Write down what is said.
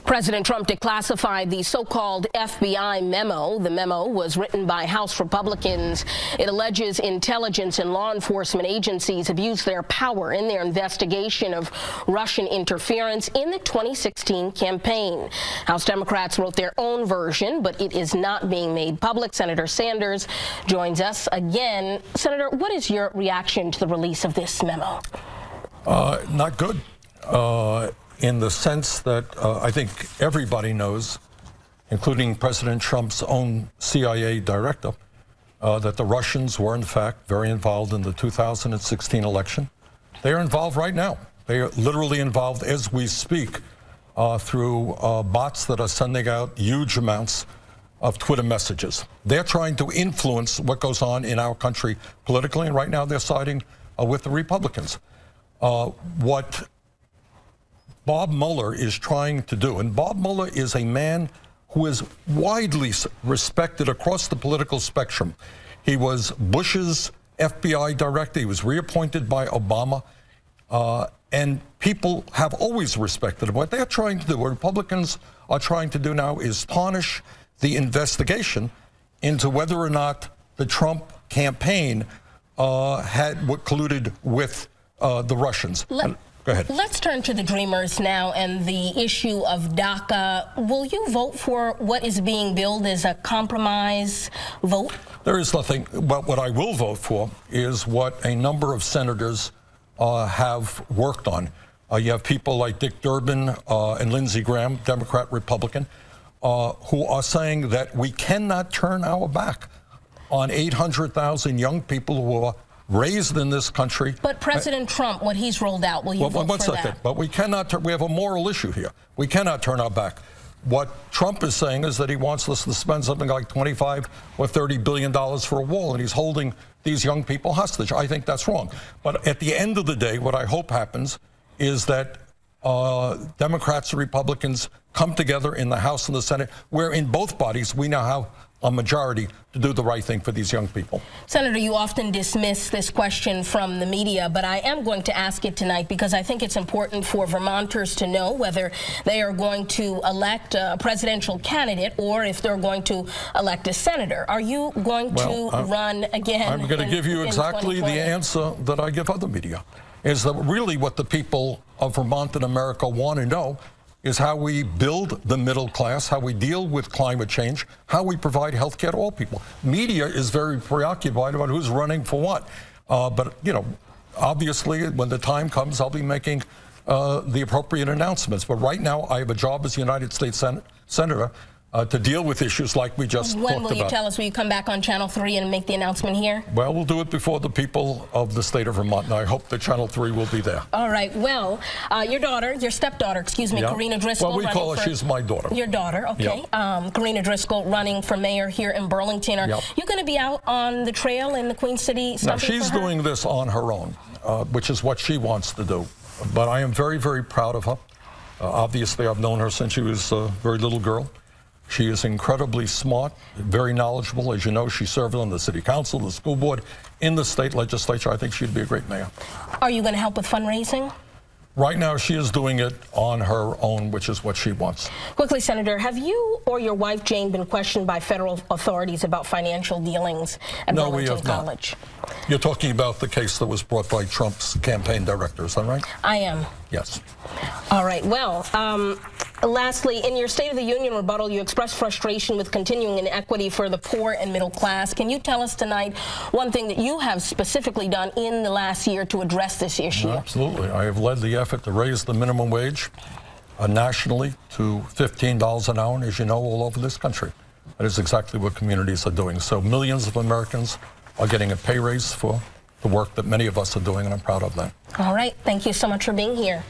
President Trump declassified the so-called FBI memo. The memo was written by House Republicans. It alleges intelligence and law enforcement agencies have used their power in their investigation of Russian interference in the 2016 campaign. House Democrats wrote their own version, but it is not being made public. Senator Sanders joins us again. Senator, what is your reaction to the release of this memo? Not good. In the sense that I think everybody knows, including President Trump's own CIA director, that the Russians were in fact very involved in the 2016 election. They are involved right now. They are literally involved as we speak through bots that are sending out huge amounts of Twitter messages. They're trying to influence what goes on in our country politically, and right now they're siding with the Republicans. What Bob Mueller is trying to do, and Bob Mueller is a man who is widely respected across the political spectrum. He was Bush's FBI director. He was reappointed by Obama, and people have always respected him. What they're trying to do, what Republicans are trying to do now, is tarnish the investigation into whether or not the Trump campaign had colluded with the Russians. Go ahead. Let's turn to the Dreamers now and the issue of DACA. Will you vote for what is being billed as a compromise vote? There is nothing. But what I will vote for is what a number of senators have worked on. You have people like Dick Durbin and Lindsey Graham, Democrat, Republican, who are saying that we cannot turn our back on 800,000 young people who are raised in this country. But President Trump, what he's rolled out, will you vote for that? But we cannot. We have a moral issue here. We cannot turn our back. What Trump is saying is that he wants us to spend something like $25 or $30 billion for a wall, and he's holding these young people hostage. I think that's wrong. But at the end of the day, what I hope happens is that Democrats and Republicans come together in the House and the Senate, where in both bodies we now have a majority to do the right thing for these young people. Senator, you often dismiss this question from the media, but I am going to ask it tonight because I think it's important for Vermonters to know whether they are going to elect a presidential candidate or if they're going to elect a senator. Are you going to run again? I'm going to give you exactly the answer that I give other media, is that really what the people of Vermont and America want to know is how we build the middle class, how we deal with climate change, how we provide health care to all people. Media is very preoccupied about who's running for what. But, you know, obviously, when the time comes, I'll be making the appropriate announcements. But right now, I have a job as a United States Senator to deal with issues like we just talked about. When will you tell us? Will you come back on Channel 3 and make the announcement here? Well, we'll do it before the people of the state of Vermont, and I hope that Channel 3 will be there. All right. Well, your daughter, your stepdaughter, excuse me, Karina Driscoll. Well, we call her, she's my daughter. Your daughter, okay. Karina Driscoll running for mayor here in Burlington. Are you going to be out on the trail in the Queen City? No, she's doing this on her own, which is what she wants to do. But I am very, very proud of her. Obviously, I've known her since she was a very little girl. She is incredibly smart, very knowledgeable. As you know, she served on the city council, the school board, in the state legislature. I think she'd be a great mayor. Are you going to help with fundraising? Right now, she is doing it on her own, which is what she wants. Quickly, Senator, have you or your wife, Jane, been questioned by federal authorities about financial dealings at Burlington College? Not. You're talking about the case that was brought by Trump's campaign director, is that right? I am. Yes. All right. Well, lastly, in your State of the Union rebuttal, you expressed frustration with continuing inequity for the poor and middle class. Can you tell us tonight one thing that you have specifically done in the last year to address this issue? Absolutely. I have led the effort to raise the minimum wage nationally to $15 an hour, and as you know, all over this country. That is exactly what communities are doing. So millions of Americans are getting a pay raise for the work that many of us are doing, and I'm proud of that. All right. Thank you so much for being here.